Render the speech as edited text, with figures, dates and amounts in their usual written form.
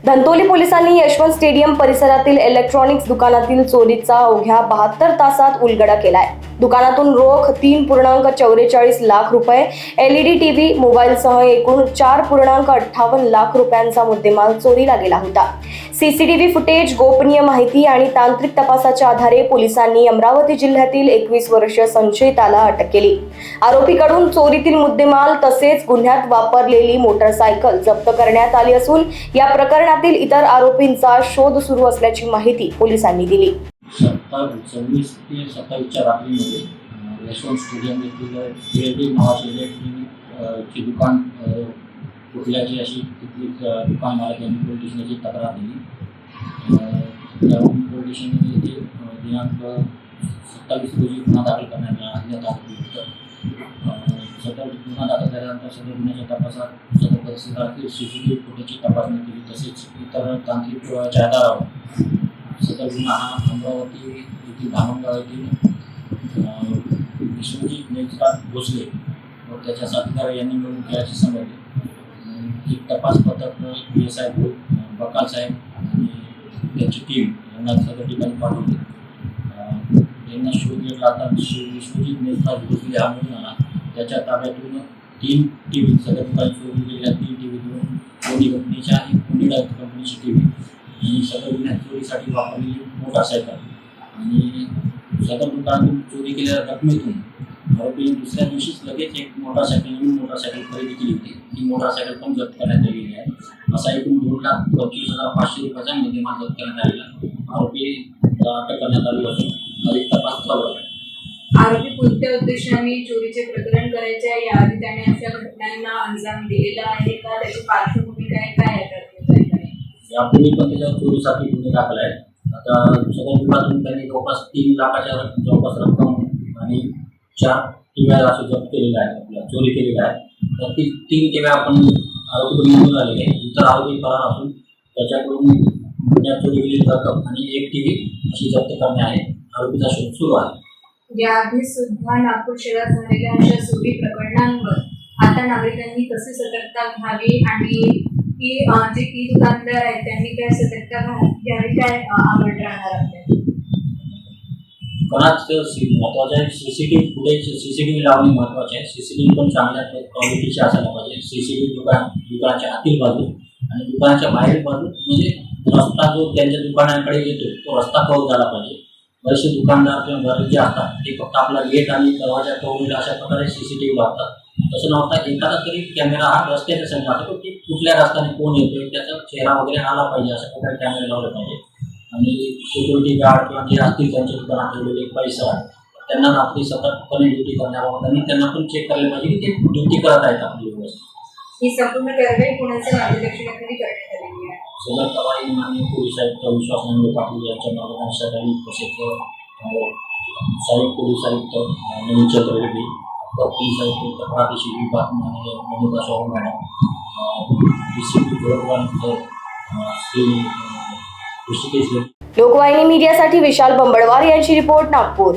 धंतोली पोलिसांनी यशवंत स्टेडियम परिसरातील इलेक्ट्रॉनिक्स दुकानातील चोरीचा अवघ्या 72 तासात उलगडा केलाय। दुकानातून रोख 3.44 लाख रुपये, एलईडी टीव्ही, मोबाईलसह एकूण 4.58 लाख रुपयांचा मुद्देमाल चोरीला गेला होता। सीसीटीव्ही फुटेज, गोपनीय माहिती आणि तांत्रिक तपासाच्या आधारे पोलिसांनी अमरावती जिल्ह्यातील 21 वर्षीय संशयिताला अटक केली। आरोपीकडून चोरीतील मुद्देमाल तसेच गुन्ह्यात वापरलेली मोटरसायकल जप्त करण्यात आली असून या प्रकरणातील इतर आरोपींचा शोध सुरू असल्याची माहिती पोलिसांनी दिली। 26 ते 27च्या रात्रीमध्ये यशवंत स्टेडियम येथील नावाचे इलेक्ट्रॉनिकची दुकान फुटल्याची अशी तिथली दुकान मालक यांनी पोलीस स्टेशनची तक्रार दिली। त्यावरून पोलीस स्टेशन येथे दिनांक 27 रोजी गुन्हा दाखल करण्यात आला। सदर गुन्हा दाखल झाल्यानंतर सदर गुन्ह्याच्या तपासात सदर परिसरातील सीसीटीव्ही फुटेजची तपासणी केली, तसेच इतर तांत्रिक पुराव्याच्या आधारावर सदर गुन्हा हा अमरावती येथील धामणगाव येथील विश्वजित नेत्रात भोसले व त्याच्या साथीदार यांनी मिळून केल्याचे समजले। एक तपास पथक PSI बकाल साहेब आणि त्यांची टीम यांना सदर ठिकाणी पाठवली। यांना शोध घेतला असता विश्वजित नेत्रात भोसले हा मिळून आला। त्याच्या ताब्यातून 3 टीव्ही सदर ठिकाणी चोरी गेलेल्या 3 टीव्ही दोन्ही कंपनीच्या आणि कोणीडा कंपनीची टीव्ही आणि सदर गुन्ह्यात चोरीसाठी वापरलेली मोटारसायकल आणि सदर दुकानातून चोरी केलेल्या रकमेतून आरोपीने दुसऱ्या दिवशीच लगेच एक नवीन मोटारसायकल खरेदी केली होती। ती मोटारसायकल पण जप्त करण्यात आलेली आहे। असा एकूण 2,25,500 रुपयाचा मुद्देमाल जप्त करण्यात आलेला। आरोपी अटक करण्यात आली असून अधिक तपास चालू आहे। आरोपी कोणत्या उद्देशाने चोरीचे प्रकरण करायचे याआधी त्याने अशा घटनांना अंजाम दिलेला आहे का? त्याची पार्श्वभूमी काय आहे? यापूर्वी पण त्याच्या चोरीसाठी गुन्हे दाखल आहेत। आता सदर गुन्ह्यातून त्यांनी जवळपास 3 लाखाच्या जवळपास रक्कम आणि 4 टीव्या असे जप्त केलेल्या आहेत, आपल्या चोरी केलेल्या आहेत। तर ती 3 टीव्या आपण आरोपीकडून मिळून आलेले आहेत। इतर आरोपी फरार असून त्याच्याकडून गुन्ह्यात चोरी केलेली रक्कम आणि 1 टीव्ही अशी जप्त करणे आहे। आरोपीचा शोध सुरू आहे। याआधी सुद्धा नागपूर शहरात झालेल्या अशा चोरी प्रकरणांवर आता नागरिकांनी कशी सतर्कता घ्यावी आणि जे की दुकानदार आहेत त्यांनी काय सतर्कता घ्यावी, काय आवड राहणार आपल्याला? महत्वाचं आहे सीसीटीव्ही फुटेज, सीसीटीव्ही लावणे महत्वाचे आहे। सीसीटीव्ही पण चांगल्या क्वालिटीचे असायला पाहिजे। सीसीटीव्ही दुकानाच्या आतील बाजू आणि दुकानाच्या बाहेरील बाजू म्हणजे रस्ता जो त्यांच्या दुकानाकडे येतो तो रस्ता कव्हर झाला पाहिजे। बरेचसे दुकानदार किंवा घरे जे असतात ते फक्त आपला गेट आणि दरवाजा कव्हर अशा प्रकारे सीसीटीव्ही लावतात। तसं नव्हता एखादा तरी कॅमेरा हा रस्त्याच्या समोर असतो की कुठल्या रस्त्याने कोण येतोय त्याचा चेहरा वगैरे आला पाहिजे, अशा प्रकारे कॅमेरे लावले पाहिजे। आणि सिक्युरिटी गार्ड किंवा जे असतील त्यांच्या दुकानात ठेवलेले पैसा त्यांना रात्री सतर्कपणे ड्युटी करण्याबाबत आणि त्यांना पण चेक करायला पाहिजे की ते ड्युटी करत आहेत आपली व्यवस्थित। ही संपूर्ण कारवाई कोणाच्या मार्गदर्शनाखाली करण्यात आलेली आहे? सदर कारवाई माननीय पोलीस आयुक्त विश्वासानंद पाटील यांच्या मार्गदर्शनाखाली, तसेच सहाय्यक पोलीस आयुक्त नवीन चंद्ररेड्डी, पोलीस आयुक्त प्रादेशिक विभाग मनिता चव्हाण मॅडम, DCP श्री ऋषिकेश। लोकवाहिनी मीडियासाठी विशाल बंबडवार यांची रिपोर्ट, नागपूर।